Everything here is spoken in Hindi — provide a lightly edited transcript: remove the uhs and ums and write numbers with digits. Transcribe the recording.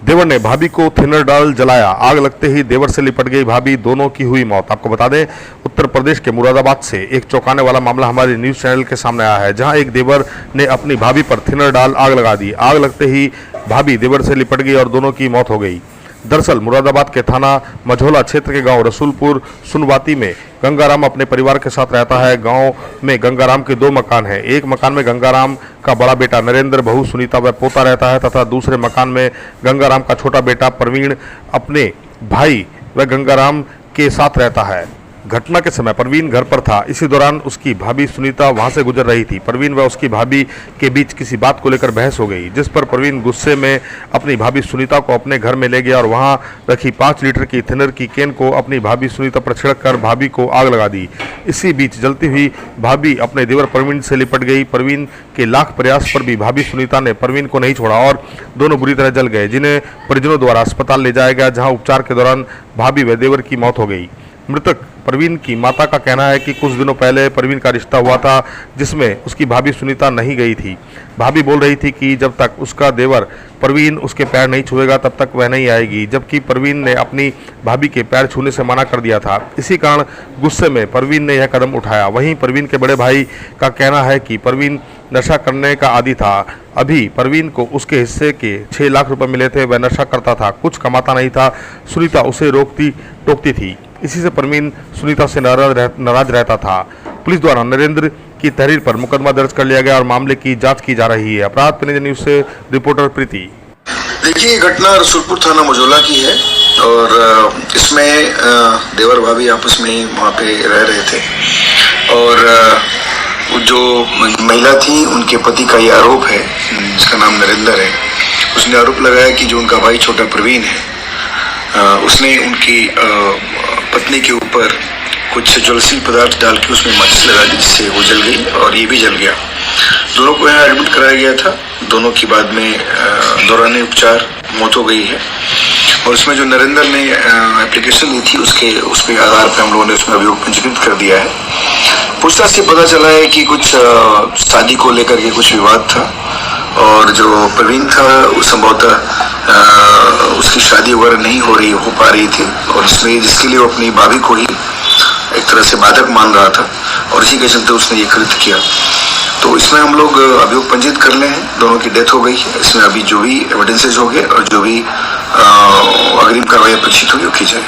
देवर ने भाभी को थिनर डाल जलाया, आग लगते ही देवर से लिपट गई भाभी, दोनों की हुई मौत। आपको बता दें, उत्तर प्रदेश के मुरादाबाद से एक चौंकाने वाला मामला हमारे न्यूज चैनल के सामने आया है, जहां एक देवर ने अपनी भाभी पर थिनर डाल आग लगा दी। आग लगते ही भाभी देवर से लिपट गई और दोनों की मौत हो गई। दरअसल मुरादाबाद के थाना मझौला क्षेत्र के गांव रसूलपुर सुनवाती में गंगाराम अपने परिवार के साथ रहता है। गांव में गंगाराम के 2 मकान हैं। एक मकान में गंगाराम का बड़ा बेटा नरेंद्र, बहू सुनीता व पोता रहता है तथा दूसरे मकान में गंगाराम का छोटा बेटा प्रवीण अपने भाई व गंगाराम के साथ रहता है। घटना के समय प्रवीण घर पर था। इसी दौरान उसकी भाभी सुनीता वहां से गुजर रही थी। प्रवीण व उसकी भाभी के बीच किसी बात को लेकर बहस हो गई, जिस पर प्रवीण गुस्से में अपनी भाभी सुनीता को अपने घर में ले गया और वहां रखी 5 लीटर की थिनर की केन को अपनी भाभी सुनीता पर छिड़क कर भाभी को आग लगा दी। इसी बीच जलती हुई भाभी अपने देवर प्रवीण से लिपट गई। प्रवीण के लाख प्रयास पर भी भाभी सुनीता ने प्रवीण को नहीं छोड़ा और दोनों बुरी तरह जल गए, जिन्हें परिजनों द्वारा अस्पताल ले जाया गया, जहाँ उपचार के दौरान भाभी व देवर की मौत हो गई। मृतक प्रवीण की माता का कहना है कि कुछ दिनों पहले प्रवीण का रिश्ता हुआ था, जिसमें उसकी भाभी सुनीता नहीं गई थी। भाभी बोल रही थी कि जब तक उसका देवर प्रवीण उसके पैर नहीं छुएगा तब तक वह नहीं आएगी, जबकि प्रवीण ने अपनी भाभी के पैर छूने से मना कर दिया था। इसी कारण गुस्से में प्रवीण ने यह कदम उठाया। वहीं प्रवीण के बड़े भाई का कहना है कि प्रवीण नशा करने का आदी था। अभी प्रवीण को उसके हिस्से के 6 लाख रुपए मिले थे। वह नशा करता था, कुछ कमाता नहीं था। सुनीता उसे रोकती टोकती थी। इसी से प्रवीण सुनीता से नाराज रहता था। पुलिस द्वारा नरेंद्र की तहरीर पर मुकदमा दर्ज कर लिया गया और मामले की जांच की जा रही है। अपराध पे न्यूज से रिपोर्टर प्रीति। देखिए, घटना रसूलपुर थाना मझौला की है और इसमें देवर भाभी आपस में वहाँ पे रह रहे थे और जो महिला थी उनके पति का ये आरोप है, जिसका नाम नरेंद्र है। उसने आरोप लगाया कि जो उनका भाई छोटा प्रवीण है, उसने उनकी पत्नी के ऊपर कुछ ज्वलनशील पदार्थ डाल के उसमें माचिस लगा दी, जिससे वो जल गई और ये भी जल गया। दोनों को यहाँ एडमिट कराया गया था। दोनों की बाद में दौरान उपचार मौत हो गई है। और उसमें जो नरेंद्र ने एप्लीकेशन दी थी उसके आधार पर हम लोगों ने उसमें अभियोग पंजीकृत कर दिया है। पूछताछ से पता चला है कि कुछ शादी को लेकर के कुछ विवाद था और जो प्रवीण था उस संभवतः उसकी शादी वगैरह नहीं हो पा रही थी और इसमें जिसके लिए वो अपनी भाभी को ही एक तरह से बाधक मान रहा था और इसी के चलते उसने ये कृत्य किया। तो इसमें हम लोग अभियोग पंजीकृत कर ले हैं। दोनों की डेथ हो गई है। इसमें अभी जो भी एविडेंसेज हो गए और जो भी अग्रिम कार्रवाई अपेक्षित होगी वो की जाए।